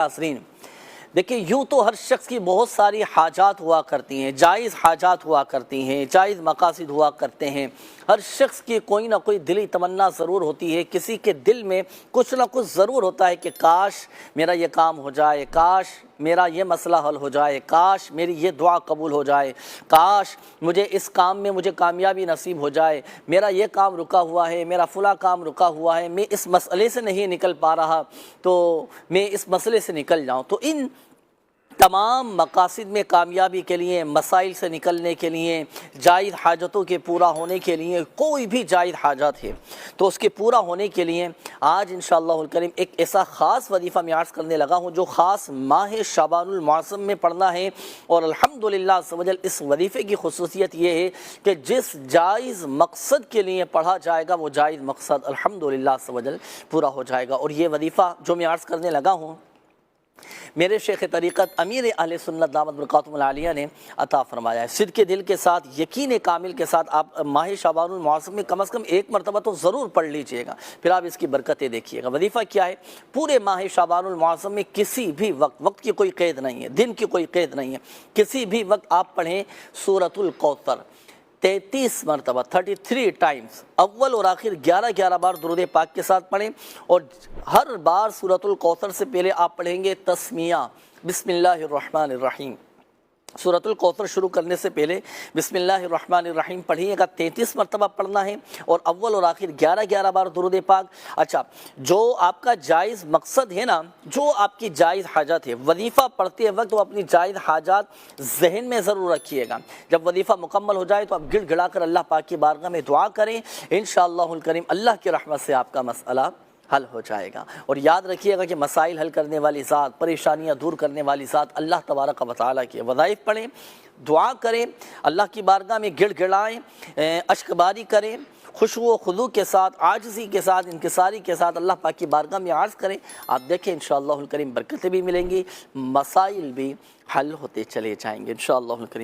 नाज़रीन, देखिए यूँ तो हर शख्स की बहुत सारी हाजात हुआ करती हैं, जायज़ हाजात हुआ करती हैं, जायज़ मकासिद हुआ करते हैं। हर शख्स की कोई ना कोई दिली तमन्ना ज़रूर होती है। किसी के दिल में कुछ ना कुछ ज़रूर होता है कि काश मेरा ये काम हो जाए, काश मेरा ये मसला हल हो जाए, काश मेरी ये दुआ कबूल हो जाए, काश मुझे इस काम में मुझे कामयाबी नसीब हो जाए, मेरा ये काम रुका हुआ है, मेरा फ़लाँ काम रुका हुआ है, मैं इस मसले से नहीं निकल पा रहा तो मैं इस मसले से निकल जाऊँ। तो इन तमाम मकासिद में कामयाबी के लिए, मसाइल से निकलने के लिए, जायज़ हाजतों के पूरा होने के लिए, कोई भी जायज़ हाजत है तो उसके पूरा होने के लिए आज इंशाअल्लाहुल करीम एक ऐसा ख़ास वजीफ़ा मैं अर्ज़ करने लगा हूँ जो ख़ास माह शाबानुल मुअज़्ज़म में पढ़ना है। और अल्हम्दुलिल्लाह अज़्ज़ व जल इस वजीफ़े की खुसूसियत ये है कि जिस जायज़ मकसद के लिए पढ़ा जाएगा वो जायज़ मकसद अल्हम्दुलिल्लाह अज़्ज़ व जल पूरा हो जाएगा। और ये वजीफ़ा जो मैं अर्ज़ करने लगा हूँ मेरे शेख तरीक़त अमीर अहले सुन्नत दामत बरकातुहुल आलिया ने अता फ़रमाया है। सिद्क़ के दिल के साथ, यकीन कामिल के साथ आप माह शाबानुल मुअज़्ज़म में कम से कम एक मरतबा तो ज़रूर पढ़ लीजिएगा, फिर आप इसकी बरकतें देखिएगा। वजीफ़ा क्या है? पूरे माह शाबानुल मुअज़्ज़म में किसी भी वक्त की कोई क़ैद नहीं है, दिन की कोई क़ैद नहीं है, किसी भी वक्त आप पढ़ें सूरतुल कौसर 33 मरतबा 33 टाइम्स, अव्वल और आखिर 11 बार दुरूद पाक के साथ पढ़ें। और हर बार सूरतुल कौसर से पहले आप पढ़ेंगे तस्मिया बिस्मिल्लाहिर्रहमानिर्रहीम। सूरतुल कौसर शुरू करने से पहले बिस्मिल्लाहिर्रहमानिर्रहीम पढ़िएगा, 33 मरतबा पढ़ना है और अव्वल और आखिर 11 बार दुरूद पाक। अच्छा, जो आपका जायज़ मकसद है ना, जो आपकी जायज़ हाजत है, वजीफ़ा पढ़ते वक्त वो अपनी जायज़ हाजत जहन में ज़रूर रखिएगा। जब वजीफ़ा मुकम्मल हो जाए तो आप गिड़गिड़ा कर अल्लाह पाक की बारगाह में दुआ करें, इंशाअल्लाहुल करीम अल्लाह की रहमत से आपका मसला हल हो जाएगा। और याद रखिएगा कि मसाइल हल करने वाली ज़ात, परेशानियां दूर करने वाली ज़ात अल्लाह तबारक व तआला की वज़ाइफ़ पढ़ें, दुआ करें, अल्लाह की बारगाह में गिड़गिड़ाएँ, अश्कबारी करें, खुशू खुदू के साथ, आजिज़ी के साथ, इंकिसारी के साथ अल्लाह पाक की बारगाह में अर्ज़ करें। आप देखें इंशाअल्लाहुल करीम बरकतें भी मिलेंगी, मसाइल भी हल होते चले जाएंगे इंशाअल्लाहुल करीम।